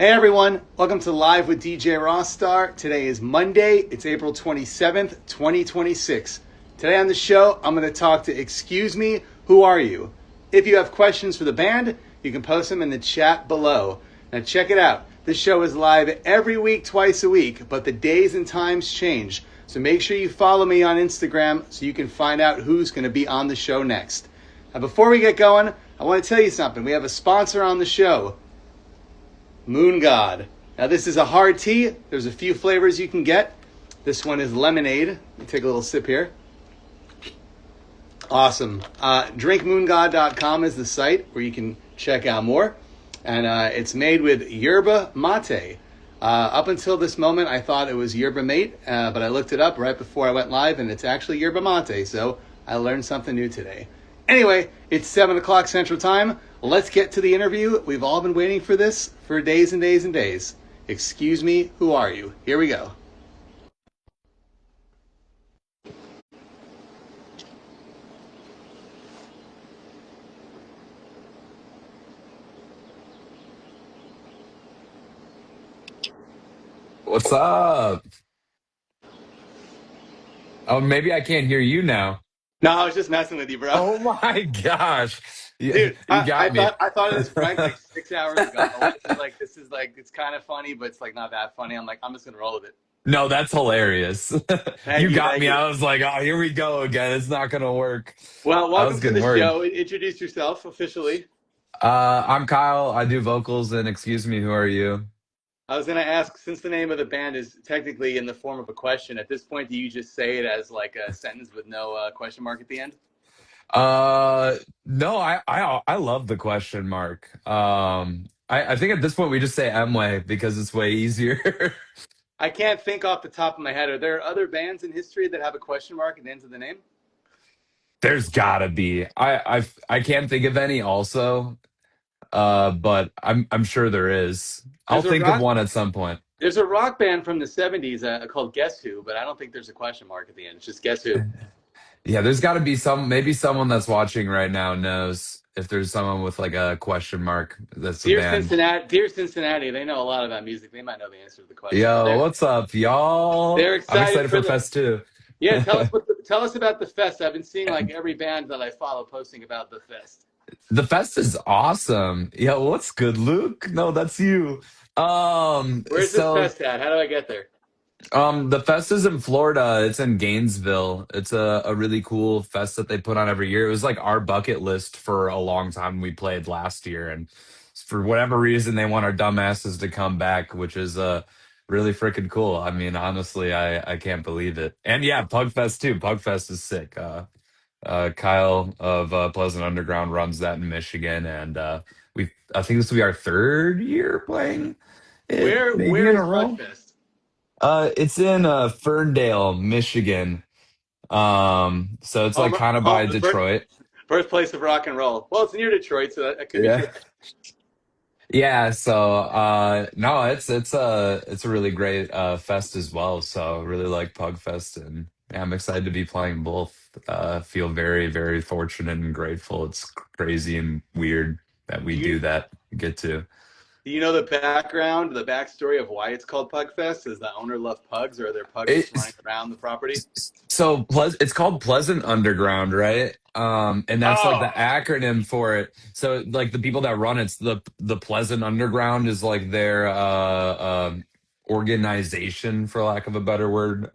Hey everyone, welcome to Live with DJ Rossstar. Today is Monday, it's April 27th, 2026. Today on the show, I'm going to talk to Excuse Me, Who Are You? If you have questions for the band, you can post them in the chat below. Now check it out. This show is live every week, twice a week, but the days and times change. So make sure you follow me on Instagram so you can find out who's going to be on the show next. Now before we get going, I want to tell you something. We have a sponsor on the show. Moon God. Now this is a hard tea. There's a few flavors you can get. This one is lemonade. Let me take a little sip here. Awesome. Drinkmoongod.com is the site where you can check out more. And it's made with yerba mate. Up until this moment, I thought it was yerba mate, but I looked it up right before I went live, and it's actually yerba mate. So I learned something new today. Anyway, it's 7 o'clock Central Time. Let's get to the interview. We've all been waiting for this for days and days and days. Excuse me, who are you? Here we go. What's up? Oh, maybe I can't hear you now. No, I was just messing with you, bro. Oh my gosh. You, Dude, you I got me. thought I thought of this prank like 6 hours ago. My wife was like, "This is it's kind of funny, but it's like not that funny." I'm like, "I'm just gonna roll with it." No, that's hilarious. Thank You you, got thank me. you. I was like, oh, here we go again. It's not gonna work. Well, I welcome was to getting the worried. show. Introduce yourself officially. I'm Kyle. I do vocals and excuse me, who are you? I was gonna ask, since the name of the band is technically in the form of a question, at this point, do you just say it as like a sentence with no question mark at the end? Uh no, I love the question mark. I think at this point we just say Mway because it's way easier. I can't think off the top of my head. Are there other bands in history that have a question mark at the end of the name? There's gotta be. I can't think of any also. But I'm sure there is. I'll There's a think of rock one at some point. there's a rock band from the '70s called Guess Who, but I don't think there's a question mark at the end. It's just Guess Who. Yeah, there's got to be maybe someone that's watching right now knows if there's someone with like a question mark that's a band. Dear Cincinnati, they know a lot about music. They might know the answer to the question, but Yo, they're what's up, y'all? they're I'm excited excited for for the. Fest too. Yeah, tell us about the fest. I've been seeing like every band that I follow posting about the fest. The Fest is awesome. Yo, what's good, Luke? No, that's you. Where's this So fest at? How do I get there? The fest is in Florida. It's in Gainesville. It's a really cool fest that they put on every year. It was like our bucket list for a long time. We played last year, and for whatever reason, they want our dumbasses to come back, which is really freaking cool. I mean, honestly, I can't believe it. And yeah, Pugfest too. Pugfest is sick. Kyle of Pleasant Underground runs that in Michigan, and we I think this will be our third year playing it, maybe Where in is a row. Pugfest? It's in Ferndale, Michigan. So it's like kind of Home, by the Detroit. birthplace of rock and roll. Well, it's near Detroit, so that could be true. Yeah. Yeah, so no, it's a really great fest as well. So really like Pug Fest, and yeah, I'm excited to be playing both. Feel very, very fortunate and grateful. It's crazy and weird that Do we you do that, get to. do you know the backstory of why it's called Pugfest? Does the owner love pugs, or are there pugs just running It's around the property? it's called Pleasant Underground, right? And that's like the Oh, acronym for it. So like the people that run it's the Pleasant Underground is like their organization, for lack of a better word.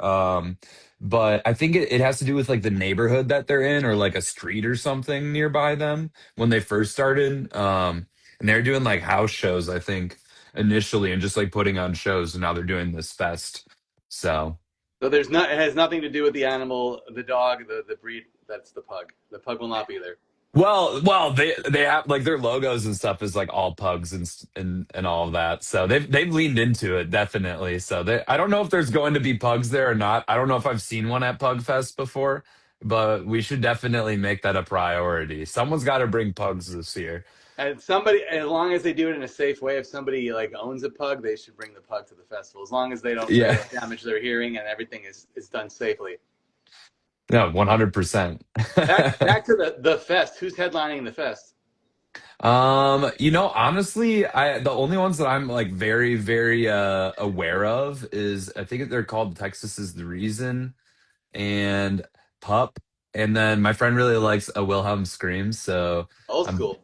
But I think it has to do with like the neighborhood that they're in, or like a street or something nearby them when they first started. And they're doing like house shows, I think, initially, and just like putting on shows, and now they're doing this fest. So so there's not. It has nothing to do with the animal, the dog, the breed. That's the pug. The pug will not be there. well, they have like their logos and stuff is like all pugs and all of that. So they've leaned into it definitely. So I don't know if there's going to be pugs there or not. I don't know if I've seen one at Pug Fest before, but we should definitely make that a priority. Someone's got to bring pugs this year. And somebody, as long as they do it in a safe way, if somebody like owns a pug, they should bring the pug to the festival. As long as they Yeah, don't damage their hearing and everything is done safely. no, 100%. Back to the fest. Who's headlining the fest? Honestly, I the only ones that I'm like very, very aware of is I think they're called Texas is the Reason and Pup. And then my friend really likes a Wilhelm Scream, so Old I'm school.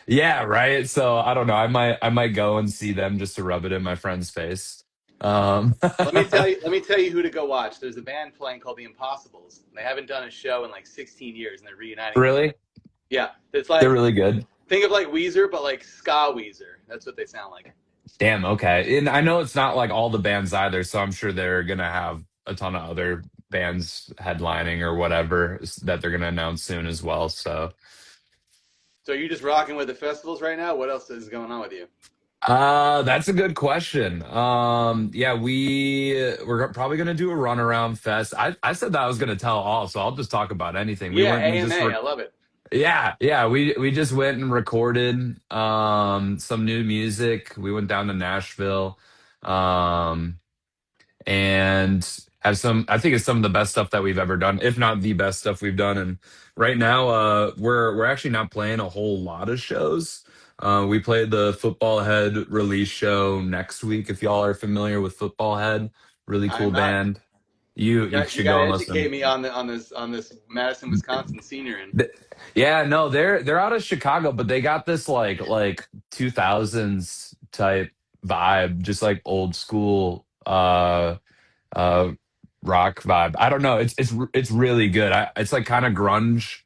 yeah, right. So I don't know. I might go and see them just to rub it in my friend's face. Um Let me tell you who to go watch. There's a band playing called the Impossibles. They haven't done a show in like 16 years, and they're reuniting with. really? Yeah, it's They're like really good. think of like Weezer, but like ska Weezer. That's what they sound like. Damn, okay. And I know it's not like all the bands either, so I'm sure they're gonna have a ton of other bands headlining or whatever that they're gonna announce soon as well. So So are you just rocking with the festivals right now? What else is going on with you? that's a good question. Yeah, we're probably gonna do a runaround fest. I said that I was gonna tell all, so I'll just talk about anything. We Yeah, went and we just AMA. I love it. yeah, we just went and recorded some new music. We went down to Nashville. Um and have some I think it's some of the best stuff that we've ever done, if not the best stuff we've done. And right now we're actually not playing a whole lot of shows. We played the Football Head release show next week. If y'all are familiar with Football Head, really I'm cool not. band. You You should got go to and educate listen. me on this Madison, Wisconsin senior. And Th- Yeah, no, they're out of Chicago, but they got this like 2000s type vibe, just like old school uh rock vibe. I don't know. It's really good. It's like kind of grunge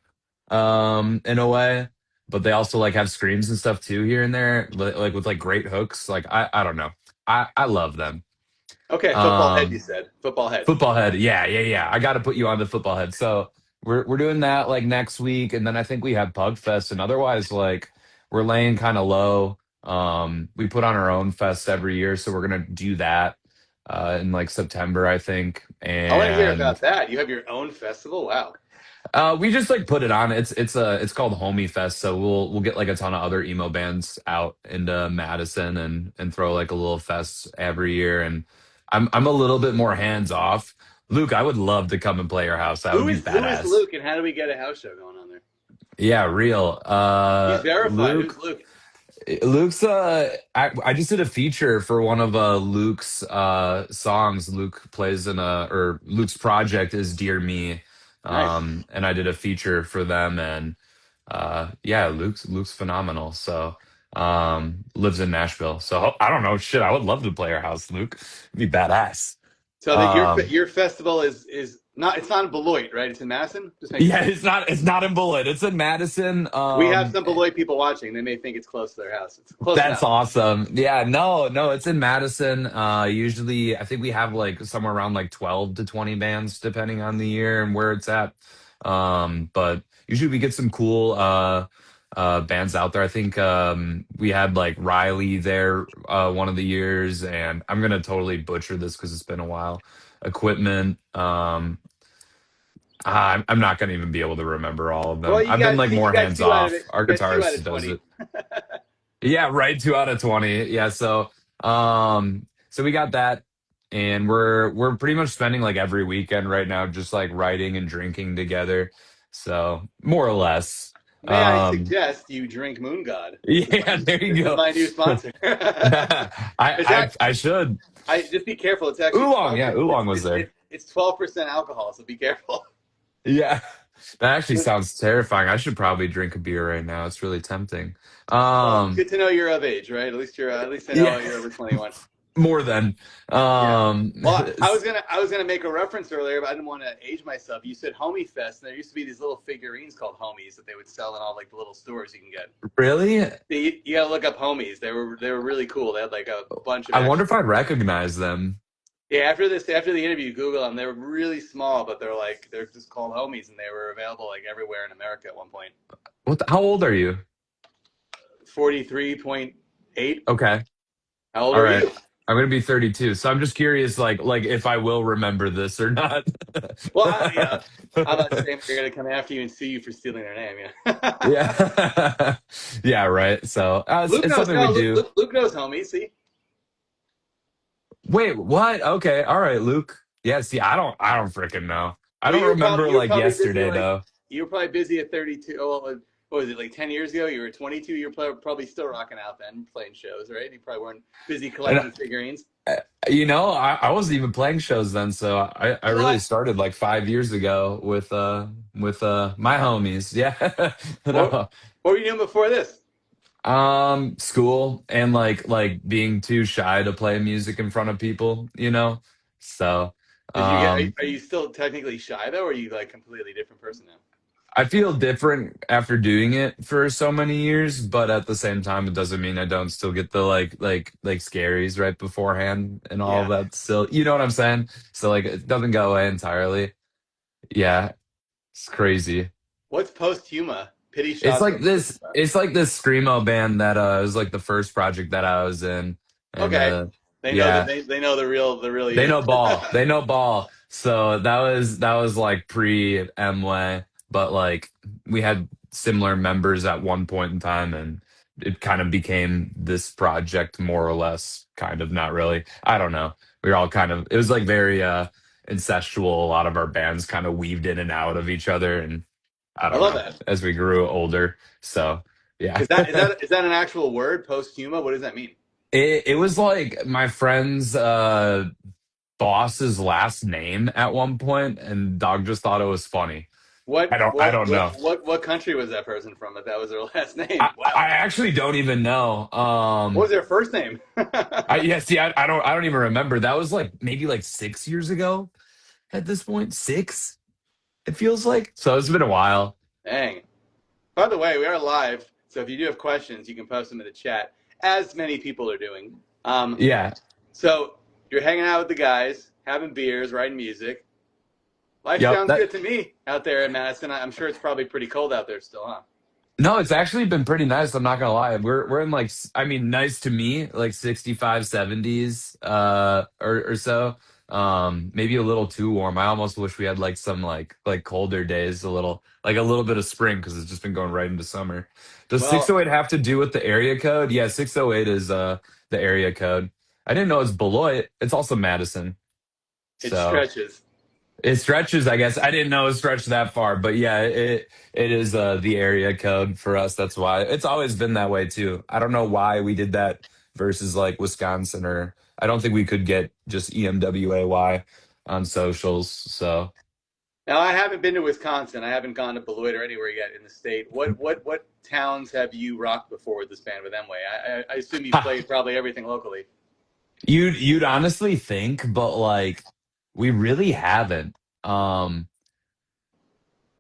in a way, but they also like have screams and stuff too here and there, like with like great hooks. Like I don't know. I love them. okay, football head. You Um said football head. Football Head. Yeah, yeah, yeah. I got to put you on the Football Head. So we're doing that like next week, and then I think we have Pug Fest, and otherwise like we're laying kind of low. We put on our own fest every year, so we're gonna do that in like September, I think. I want to hear And about that. You have your own festival. Wow. we just like put it on. It's called Homie Fest, so we'll get like a ton of other emo bands out into Madison and throw like a little fest every year. And I'm a little bit more hands off. Luke, I would love to come and play your house. That would be Who is badass. Luke, and how do we get a house show going on there? Yeah, real. He's verified. Luke Who's Luke? Luke's I just did a feature for one of Luke's songs. Luke plays in a or Luke's project is Dear Me. Nice. And I did a feature for them. And yeah, Luke's phenomenal. So lives in Nashville. So I don't know, shit, I would love to play your house, Luke. It'd be badass. So that your Um your festival is not it's not in Beloit, right? It's in Madison. Just making yeah, sure. it's not in Bullet, it's in Madison. We have some Beloit people watching. They may think it's close to their house. It's close That's enough. awesome. Yeah, no, it's in Madison. Usually I think we have like somewhere around like 12 to 20 bands depending on the year and where it's at. But usually we get some cool bands out there. I think we had like Riley there one of the years, and I'm gonna totally butcher this because it's been a while. Equipment. I'm not gonna even be able to remember all of Well, them. I've been like you more got hands two out of off. it. Our You got two out guitarist of does 20. it. Yeah, right. 2 out of 20. Yeah, so we got that, and we're pretty much spending like every weekend right now just like writing and drinking together. So more or less. May I Um, suggest you drink Moon God? yeah, there you This is go. my new sponsor. It's I should. I just be careful. It's actually Oolong, yeah, sponsored. Oolong was there. It's 12% alcohol, so be careful. Yeah, that actually sounds terrifying. I should probably drink a beer right now. It's really tempting. Well, it's Um, good to know you're of age, right? At least I know yeah, you're over 21. more than. Yeah. Um, Well, I was gonna make a reference earlier, but I didn't want to age myself. You said Homie Fest, and there used to be these little figurines called Homies that they would sell in all like the little stores you can get. really? You gotta look up Homies. They were really cool. They had like a bunch of I wonder action. if I'd recognize them. Yeah, after the interview, Google them. They were really small, but they're just called Homies, and they were available like everywhere in America at one point. How old are you? 43.8. Okay. How old All are right. you? I'm gonna be 32. So I'm just curious, like if I will remember this or not. Well, I'm not saying they're gonna come after you and sue you for stealing their name. Yeah. Yeah. Yeah, right. So Luke it's knows. something we No, do. Luke knows Homies. See. Wait, what? Okay. All right, Luke. Yeah, see, I don't freaking know. I Well, don't remember you were like probably busy yesterday like though. you were probably busy at 32. Oh, well, what was it, like 10 years ago? You were 22. You're probably still rocking out then, playing shows, right? You probably weren't busy And collecting figurines. I wasn't even playing shows then, so I really What? started like 5 years ago with my homies. Yeah. What? No. What were you doing before this? School and like being too shy to play music in front of people. So Did you get? um Are you still technically shy though, or are you like completely different person now? I feel different after doing it for so many years, but at the same time, it doesn't mean I don't still get the like scaries right beforehand and all Yeah. of that. Still, you know what I'm saying? So like, it doesn't go away entirely. Yeah, it's crazy. What's posthuma? Pity It's shots like of this. Rossstar. It's like this screamo band that was like the first project that I was in, and Okay. They know that yeah. they know the real They you. know ball. They know ball. So that was like pre Mway, but like we had similar members at one point in time, and it kind of became this project more or less. Kind of, not really. I don't know. We were all kind of. It was like very incestual. A lot of our bands kind of weaved in and out of each other, and I I don't love know that. as we grew older. So yeah. Is that an actual word? Posthuma? What does that mean? It was like my friend's boss's last name at one point, and Dog just thought it was funny. What I what don't what know. what country was that person from? If that was their last name? I Wow. actually don't even know. What was their first name? See, I don't even remember. That was like maybe like 6 years ago at this point. Six, it feels like. So it's been a while. Dang. By the way, we are live, so if you do have questions, you can post them in the chat, as many people are doing. Um, Yeah. so you're hanging out with the guys, having beers, writing music. Life Yep. sounds good to me out there in Madison. I'm sure it's probably pretty cold out there still, huh? No, it's actually been pretty nice. I'm not gonna lie. We're in like I mean, nice to me, like 65, 70s, or so. Maybe a little too warm. I almost wish we had like some like colder days, a little bit of spring because it's just been going right into summer. Does Well, 608 have to do with the area code? Yeah, 608 is the area code. I didn't know it's Beloit. It's also Madison. it So stretches. it stretches, I guess. I didn't know it stretched that far, but yeah, it is the area code for us. That's why it's always been that way too. I don't know why we did that versus like Wisconsin, or I don't think we could get just EMWAY on socials. So Now, I haven't been to Wisconsin. I haven't gone to Beloit or anywhere yet in the state. What towns have you rocked before with this band with Emway? I assume you ha, played probably everything locally. you'd honestly think, but like we really haven't. Um,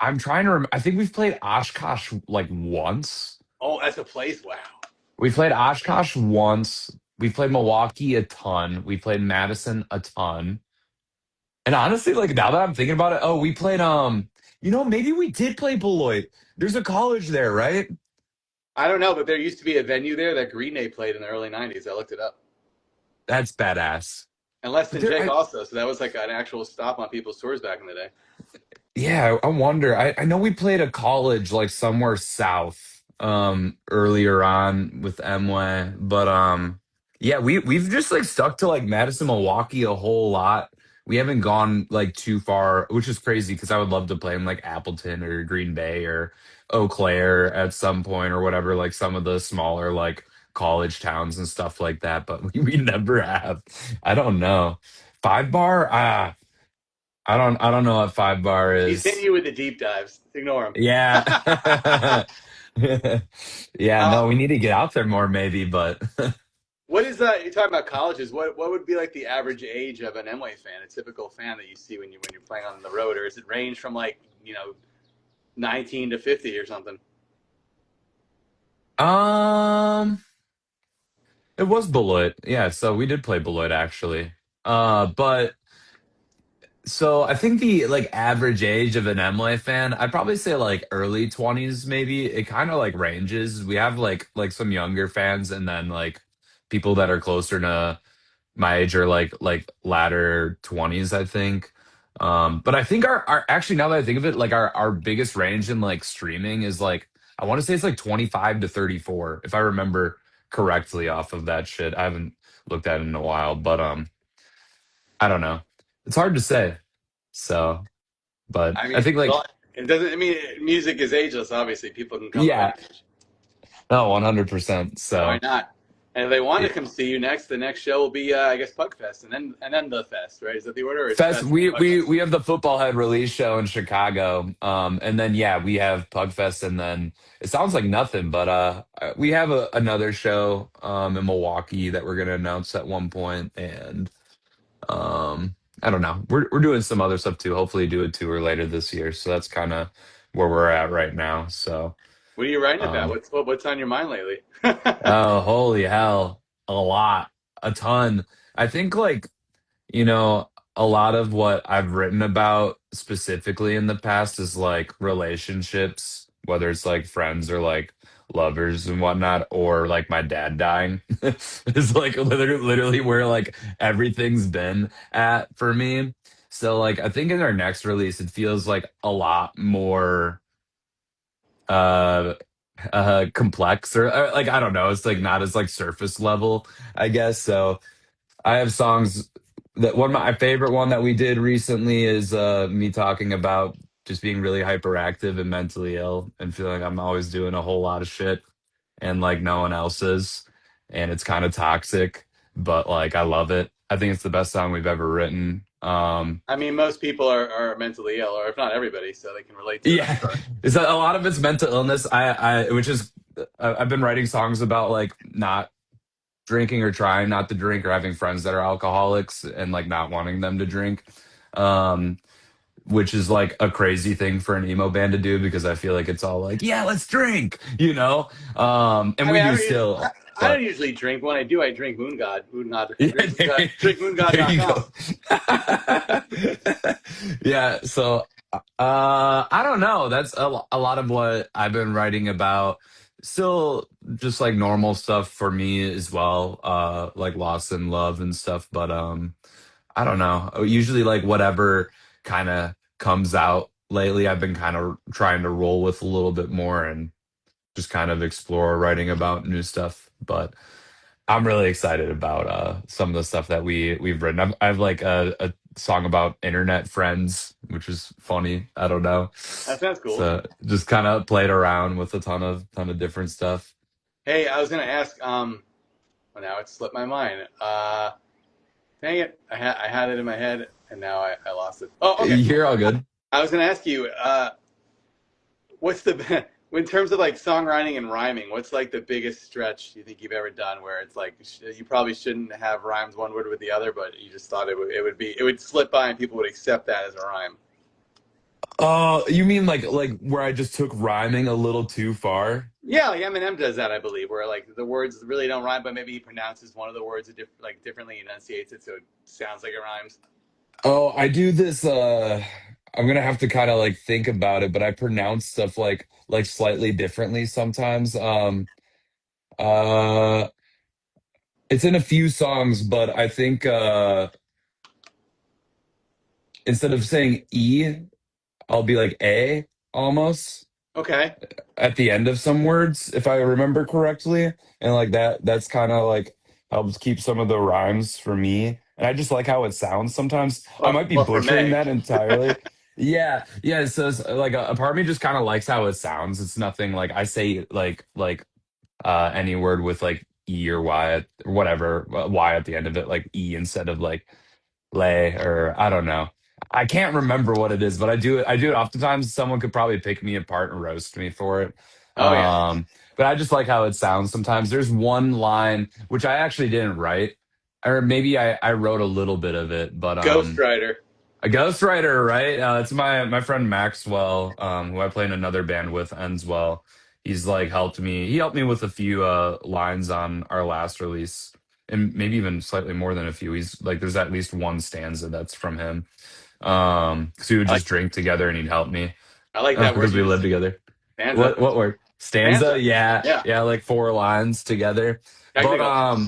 I'm trying to. I think we've played Oshkosh like once. Oh, that's a place. Wow. We played Oshkosh once. We played Milwaukee a ton. We played Madison a ton. And honestly, like now that I'm thinking about it, oh, we played maybe we did play Beloit. There's a college there, right? I don't know, but there used to be a venue there that Green Day played in the early '90s. I looked it up. That's badass. And Less But Than there Jake I also. So that was like an actual stop on people's tours back in the day. Yeah, I wonder. I know we played a college like somewhere south earlier on with Emway, but yeah, we've just like stuck to like Madison, Milwaukee a whole lot. We haven't gone like too far, which is crazy because I would love to play in like Appleton or Green Bay or Eau Claire at some point or whatever, like some of the smaller like college towns and stuff like that, but we never have. I don't know. Five Bar? I don't know what Five Bar He's hitting is. you with the deep dives. Ignore him. Yeah. Yeah, uh, no, we need to get out there more maybe, but what is that? You're talking about colleges. What would be like the average age of an Emway fan, a typical fan that you see when you're playing on the road, or is it range from like 19 to 50 or something? um it was Beloit. Yeah, so we did play Beloit actually. But so I think the like average age of an Emily fan, I'd probably say like early 20s maybe. It kind of like ranges. We have like some younger fans and then like people that are closer to my age are like latter 20s, I think. But I think our actually now that I think of it, like our biggest range in like streaming is like I want to say it's like 25 to 34 if I remember correctly off of that shit. I haven't looked at it in a while, but I don't know. It's hard to say. So, but I I mean, think with like all, It doesn't. I mean, music is ageless. Obviously, people can come of any Yeah, age, no, 100%. so why So not? And if they want to yeah. come see you next, the next show will be, I guess, Pug Fest, and then the Fest, right? Is that the order? Or it's Fest, Fest and we Pug we Fest. we have the Football Head release show in Chicago, and then yeah, we have Pugfest, and then it sounds like nothing, but we have another show in Milwaukee that we're gonna announce at one point, and I don't know, we're doing some other stuff too. Hopefully, do a tour later this year. So that's kind of where we're at right now. So What are you writing about? um, What's on your mind lately? oh holy hell, a lot, a ton. I think like you know, a lot of what I've written about specifically in the past is like relationships, whether it's like friends or like lovers and whatnot, or like my dad dying. It's like literally where like everything's been at for me. So like I think in our next release, it feels like a lot more uh complex or like I don't know, it's like not as like surface level, I guess. So I have songs that one of my favorite one that we did recently is me talking about just being really hyperactive and mentally ill and feeling like I'm always doing a whole lot of shit and like no one else is. And it's kind of toxic, but like I love it. I think it's the best song we've ever written. I mean, most people are mentally ill, or if not everybody, so they can relate to it. I'm Yeah, sure. it's a lot of it's mental illness. Which is I've been writing songs about like not drinking or trying not to drink or having friends that are alcoholics and like not wanting them to drink. Um, which is like a crazy thing for an emo band to do because I feel like it's all like, yeah, let's drink, you know? And I we mean, do still, I don't but usually drink. When I do, I drink Moon God. Moon God. yeah, Drink Moon God. there you DrinkMoonGod.com. go. Yeah, so I don't know. That's a lot of what I've been writing about. Still just like normal stuff for me as well, like loss and love and stuff, but I don't know. Usually, like whatever kind of comes out lately, I've been kind of trying to roll with a little bit more and just kind of explore writing about new stuff. But I'm really excited about some of the stuff that we've written. I've like a song about internet friends, which is funny. I don't know. That sounds cool. So just kind of played around with a ton of different stuff. Hey, I was gonna ask. Well, now it slipped my mind. Dang it! I had it in my head, and now I lost it. Oh, okay. You're all good. I was gonna ask you. What's the in terms of like songwriting and rhyming? What's like the biggest stretch you think you've ever done where it's like you probably shouldn't have rhymes one word with the other, but you just thought it would slip by and people would accept that as a rhyme. You mean like where I just took rhyming a little too far? Yeah, like Eminem does that, I believe, where like the words really don't rhyme, but maybe he pronounces one of the words like differently, enunciates it, so it sounds like it rhymes. Oh, I do this I'm gonna have to kind of like think about it, but I pronounce stuff like slightly differently sometimes. Uh it's in a few songs, but I think instead of saying E, I'll be like A almost Okay. at the end of some words, if I remember correctly. And like that's kind of like helps keep some of the rhymes for me. And I just like how it sounds sometimes. I might be Well, for butchering May. that entirely. Yeah, yeah. So it's like a part of me just kind of likes how it sounds. It's nothing like I say any word with like E or Y or whatever, Y at the end of it, like E instead of like lay or I don't know. I can't remember what it is, but I do it. I do it oftentimes. Someone could probably pick me apart and roast me for it. Oh yeah. But I just like how it sounds sometimes. There's one line which I actually didn't write, or maybe I wrote a little bit of it, but Ghostwriter. a ghostwriter, right? It's my friend Maxwell, who I play in another band with, Enswell. He's like helped me. He helped me with a few lines on our last release, and maybe even slightly more than a few. He's like, there's at least one stanza that's from him. So we would I like just drink together, and he'd help me I like that word because you we just lived said. together. Stanza. What word? Stanza? Stanza. Yeah, Yeah. yeah, like four lines together. But Technical.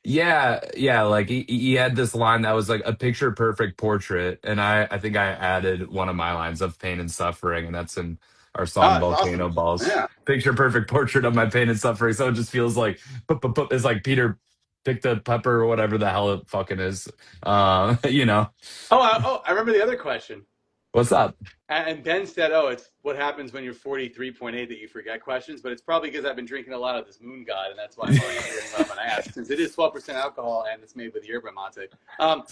yeah, yeah, like he had this line that was like a picture perfect portrait, and I think I added one of my lines of pain and suffering, and that's in our Oh, song that's awesome. Volcano Balls. Yeah. Picture perfect portrait of my pain and suffering. So it just feels like it's like Peter picked the pepper or whatever the hell it fucking is. You know. I remember the other question. What's up? And Ben said, "Oh, it's what happens when you're 43.8 that you forget questions." But it's probably because I've been drinking a lot of this Moon God, and that's why I'm already forgetting what I'm going to ask, since it is 12% alcohol and it's made with yerba mate.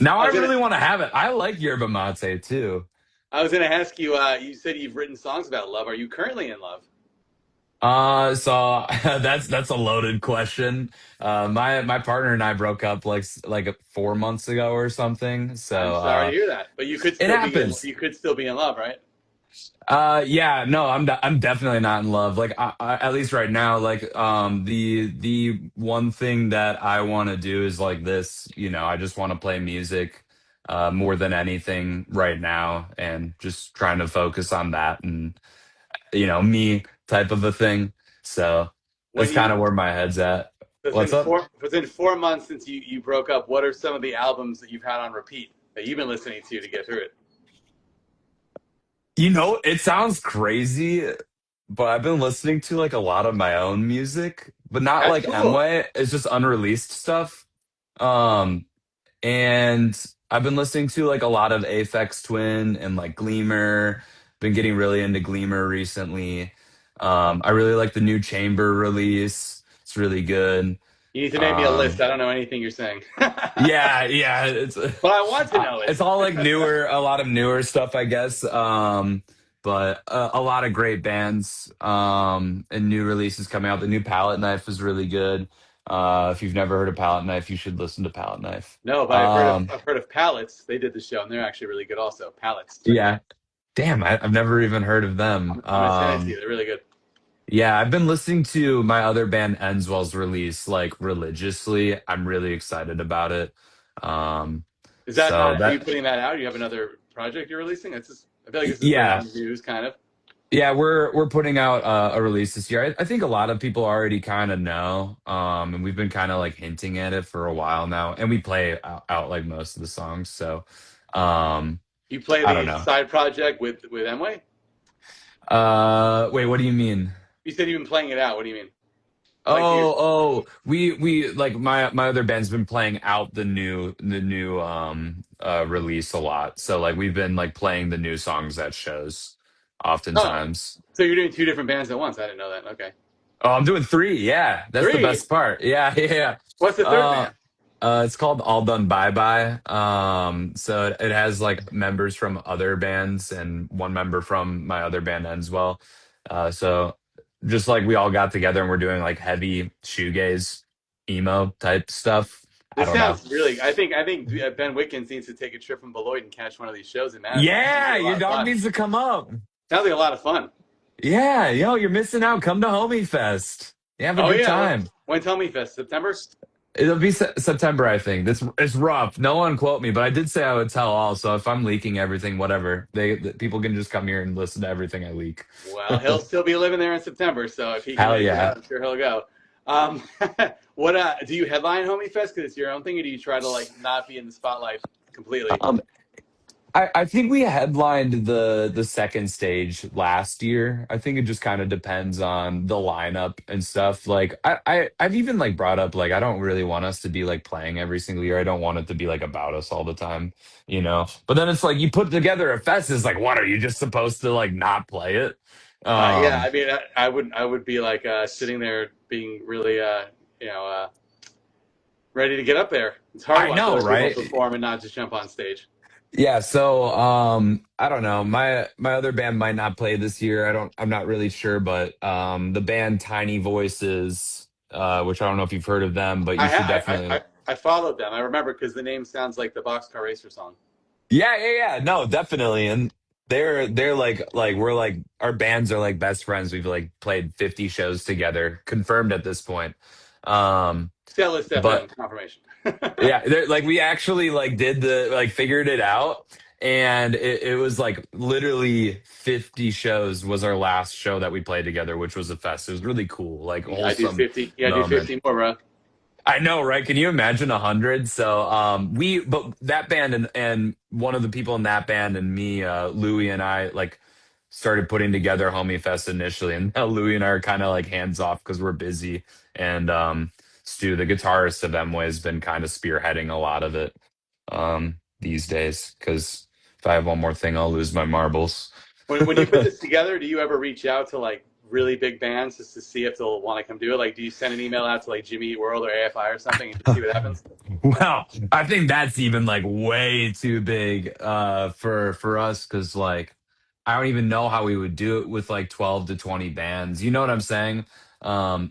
Now I I was gonna, really want to have it. I like yerba mate too. I was gonna ask you. You said you've written songs about love. Are you currently in love? So that's a loaded question. My partner and I broke up like 4 months ago or something. I'm So sorry to hear that, but you could it still be in. happens. You could still be in love, right? Yeah, no, I'm definitely not in love. Like at least right now, like the one thing that I want to do is like this, I just want to play music more than anything right now and just trying to focus on that and me type of a thing. So When that's kind you of where my head's at. What's up? within 4 months since you broke up, what are some of the albums that you've had on repeat that you've been listening to get through it? It sounds crazy, but I've been listening to like a lot of my own music, but not That's like cool. Mway. It's just unreleased stuff. Um, and I've been listening to like a lot of Aphex Twin and like Gleamer. Been getting really into Gleamer recently. I really like the new Chamber release. It's really good. You need to make me a list. Um, I don't know anything you're saying, but yeah, yeah, I want to know it. it's all like newer, a lot of newer stuff, I guess. But a lot of great bands and new releases coming out. The new Palette Knife is really good. If you've never heard of Palette Knife, you should listen to Palette Knife. No, but Um, I've heard of Pallets. They did the show, and they're actually really good. Also, Pallets. Check them out. yeah, damn, I've never even heard of them. I'm gonna send it to you. They're really good. Yeah, I've been listening to my other band Enswell's release like religiously. I'm really excited about it. Um, Is that so not? Are you that putting that out? Do you have another project you're releasing? It's just. I feel like this is yeah, breaking news, kind of. yeah, we're putting out a release this year. I think a lot of people already kind of know, and we've been kind of like hinting at it for a while now, and we play out like most of the songs. So, um, You play I don't the know. side project with Emway? Wait, what do you mean? You said you've been playing it out. What do you mean? Like you? We like my other band's been playing out the new release a lot. So like we've been like playing the new songs at shows Oh, oftentimes. so you're doing two different bands at once? I didn't know that. Okay, Oh, I'm doing three. Yeah, that's the three. best part. Yeah, yeah. What's the third Uh, band? it's called All Done Bye Bye. So it has like members from other bands and one member from my other band ends well. So just like we all got together and we're doing like heavy shoegaze, emo type stuff. I This don't know. sounds really. I think Ben Wickens needs to take a trip from Beloit and catch one of these shows in Madison. It sounds Yeah, like a your lot of dog fun. needs to come up. Sounds like a lot of fun. Yeah, yo, you're missing out. Come to Homie Fest. You have a Oh good yeah, time. when Tell Me Fest September. It'll be September, I think. It's rough. No one quote me, but I did say I would tell all. So if I'm leaking everything, whatever, people can just come here and listen to everything I leak. Well, he'll still be living there in September, so if he can Hell make it yeah. out, I'm sure he'll go. Um, what do you headline Homie Fest because it's your own thing, or do you try to like not be in the spotlight completely? Um, I think we headlined the second stage last year. I think it just kind of depends on the lineup and stuff. Like I've even like brought up like I don't really want us to be like playing every single year. I don't want it to be like about us all the time, you know. But then it's like you put together a fest, it's like what are you just supposed to like not play it? Yeah, Um I mean, I would be like sitting there being really, you know, ready to get up there. It's hard to I watch know, other people right? perform and not just jump on stage. Yeah, so I don't know. My other band might not play this year. I'm not really sure, but the band Tiny Voices, which I don't know if you've heard of them, but you should definitely. I followed them. I remember because the name sounds like the Boxcar Racer song. Yeah, yeah, yeah. No, definitely. And they're like we're like our bands are like best friends. We've like played 50 shows together, confirmed at this point. Um Stellist but FM confirmation. Yeah, like we actually like did the like figured it out, and it was like literally 50 shows was our last show that we played together, which was a fest. It was really cool, like I do wholesome 50. Yeah, I do moment. 50 more, bro. I know, right? Can you imagine 100? So but that band and one of the people in that band and me, Louie and I like started putting together Homie Fest initially, and now Louie and I are kind of like hands off because we're busy. And Stu, the guitarist of Emway, has been kind of spearheading a lot of it these days because If I have one more thing, I'll lose my marbles. When you put this together, do you ever reach out to like really big bands just to see if they'll want to come do it? Like, do you send an email out to like Jimmy Eat World or AFI or something and just see what happens? Well, I think that's even like way too big for us because like I don't even know how we would do it with like 12 to 20 bands. You know what I'm saying?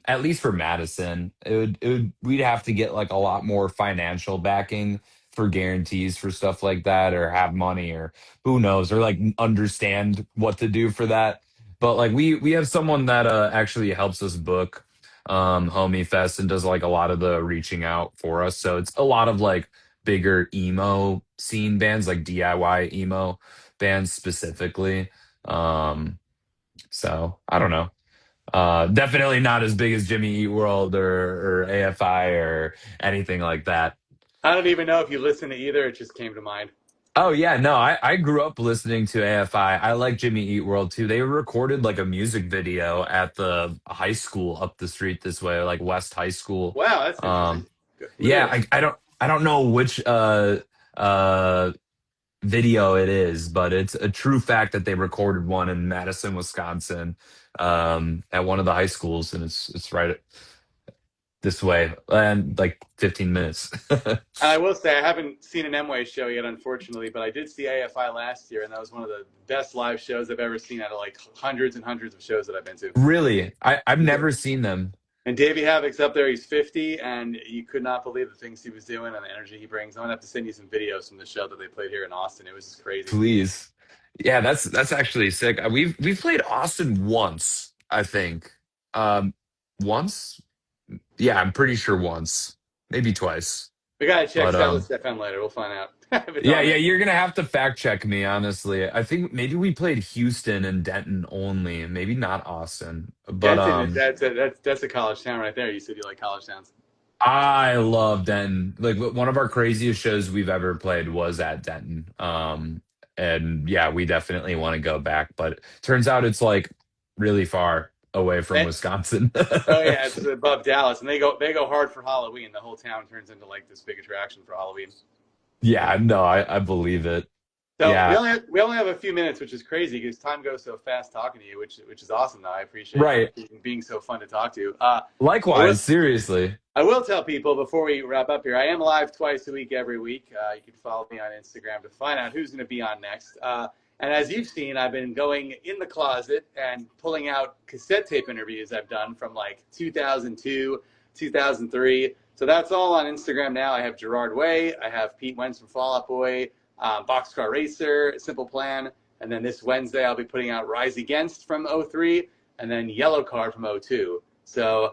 At least for Madison, it would we'd have to get like a lot more financial backing for guarantees for stuff like that or have money or who knows or like understand what to do for that. But like we have someone that actually helps us book Homie Fest and does like a lot of the reaching out for us. So it's a lot of like bigger emo scene bands, like DIY emo bands specifically. Um, so I don't know. Definitely not as big as Jimmy Eat World or AFI or anything like that. I don't even know if you listen to either. It just came to mind. Oh yeah, no, I grew up listening to AFI. I like Jimmy Eat World too. They recorded like a music video at the high school up the street this way, like West High School. Wow, that's interesting. Um, Good. Yeah, Really? I don't know which uh video it is, but it's a true fact that they recorded one in Madison, Wisconsin, at one of the high schools, and it's right this way and like 15 minutes. And I will say I haven't seen an M-Way show yet, unfortunately, but I did see AFI last year, and that was one of the best live shows I've ever seen out of like hundreds and hundreds of shows that I've been to. Really, I've Yeah. never seen them. And Davey Havok's up there. He's 50, and you could not believe the things he was doing and the energy he brings. I'm gonna have to send you some videos from the show that they played here in Austin. It was just crazy. Please. Yeah, that's actually sick. We've played Austin once, I think. Once? Yeah, I'm pretty sure once, maybe twice. We gotta check But Southwest FM later. We'll find out if it's yeah, on yeah, there. you're gonna have to fact check me, honestly. I think maybe we played Houston and Denton only, maybe not Austin. But Denton is that's a college town right there. You said you like college towns. I love Denton. Like one of our craziest shows we've ever played was at Denton. And yeah, we definitely want to go back, but turns out it's like really far away from Eh, Wisconsin. oh yeah, it's above Dallas, and they go hard for Halloween. The whole town turns into like this big attraction for Halloween. Yeah, no, I believe it. So we Yeah, only have a few minutes, which is crazy because time goes so fast talking to you, which is awesome. Though I appreciate you right. being so fun to talk to. I will Likewise, seriously. I will tell people before we wrap up here. I am live twice a week every week. You can follow me on Instagram to find out who's going to be on next. And as you've seen, I've been going in the closet and pulling out cassette tape interviews I've done from like 2002, 2003. So that's all on Instagram now. I have Gerard Way. I have Pete Wentz from Fall Out Boy, Boxcar Racer, Simple Plan. And then this Wednesday, I'll be putting out Rise Against from '03 and then Yellow Card from '02. So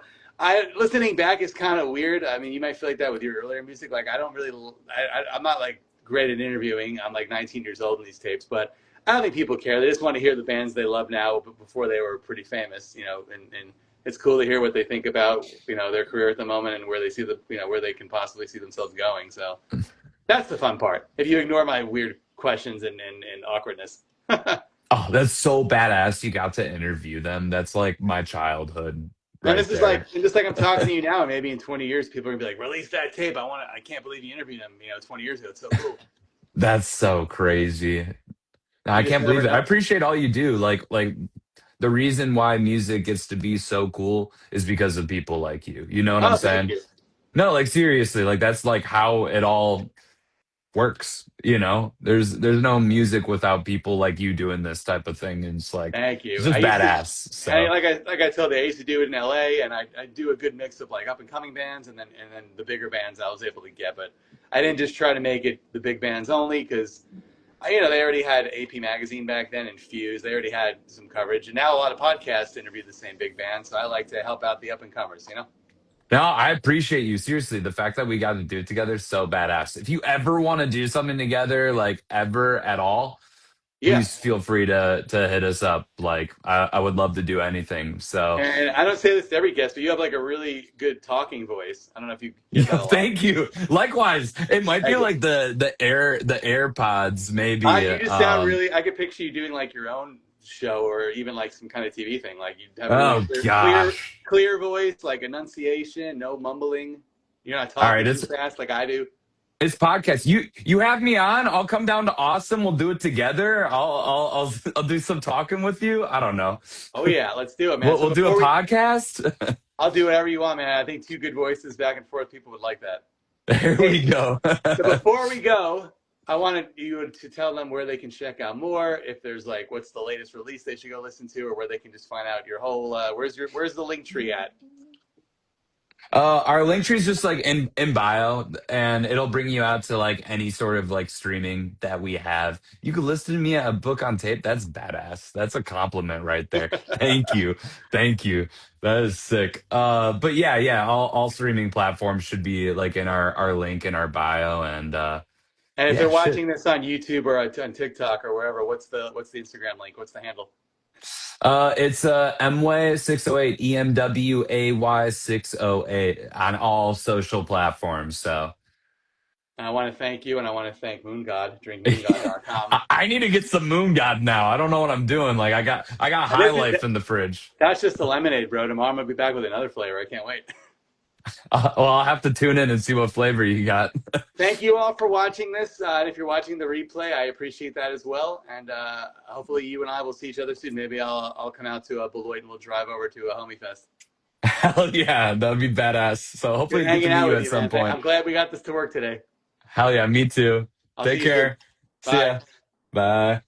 listening back is kind of weird. I mean, you might feel like that with your earlier music. Like I don't really, I'm not like great at interviewing. I'm like 19 years old in these tapes, but I don't think people care. They just want to hear the bands they love now, but before they were pretty famous, and it's cool to hear what they think about, their career at the moment and where they see where they can possibly see themselves going. So that's the fun part. If you ignore my weird questions and awkwardness. Oh, that's so badass. You got to interview them. That's like my childhood And right there. just like I'm talking to you now, maybe in 20 years, people are gonna be like, release that tape. I can't believe you interviewed him, 20 years ago. It's so cool. That's so crazy. I You just can't never believe it. I know. appreciate all you do. Like the reason why music gets to be so cool is because of people like you. You know what I'm Oh, thank saying? you. No, like seriously, like that's like how it all works, you know? There's no music without people like you doing this type of thing. And Thank it's you. just badass. So Like I told you, I used to do it in LA, and I do a good mix of like up and coming bands, and then the bigger bands I was able to get, but I didn't just try to make it the big bands only because they already had AP Magazine back then and Fuse. They already had some coverage, and now a lot of podcasts interview the same big bands. So I like to help out the up and comers. no, I appreciate you. Seriously, the fact that we got to do it together is so badass. If you ever want to do something together, like ever at all, Yeah. please feel free to hit us up. Like I would love to do anything. So And I don't say this to every guest, but you have like a really good talking voice. I don't know if you get yeah, that a lot. thank you. Likewise, it might be Thank you. like the AirPods, maybe. You just sound really. I could picture you doing like your own show or even like some kind of TV thing. Like you'd have a really Oh gosh. clear voice, like enunciation, no mumbling. You're not All right, talking too fast like I do. It's podcast. You have me on. I'll come down to Austin. We'll do it together. I'll do some talking with you. I don't know. Oh yeah, let's do it, man. We'll So we'll do a before we, podcast. I'll do whatever you want, man. I think two good voices back and forth, people would like that. There Hey, we go. so before we go, I wanted you to tell them where they can check out more. If there's like, what's the latest release they should go listen to, or where they can just find out your whole. Where's the link tree at? Our link tree is just like in bio, and it'll bring you out to like any sort of like streaming that we have. You could listen to me at a book on tape. That's badass. That's a compliment right there. Thank you, thank you. That is sick. But yeah, yeah. All streaming platforms should be like in our link in our bio, and And if yeah, they're shit. watching this on YouTube or on TikTok or wherever, what's the Instagram link? What's the handle? It's Mway 608 EMWAY 608 on all social platforms. So. And I want to thank you, and I want to thank Moon God, drinkmoongod.com. I need to get some Moon God now. I don't know what I'm doing. Like I got And High Life in the fridge. that's just the lemonade, bro. Tomorrow I'm gonna be back with another flavor. I can't wait. Well, I'll have to tune in and see what flavor you got. Thank you all for watching this. And if you're watching the replay, I appreciate that as well. And hopefully you and I will see each other soon. Maybe I'll come out to Beloit and we'll drive over to a Homie Fest. Hell yeah, that'd be badass. So Good hopefully get hanging to meet out you with at you, some man. point. I'm glad we got this to work today. Hell yeah, me too. I'll see Take you soon. care. See Bye. ya. Bye.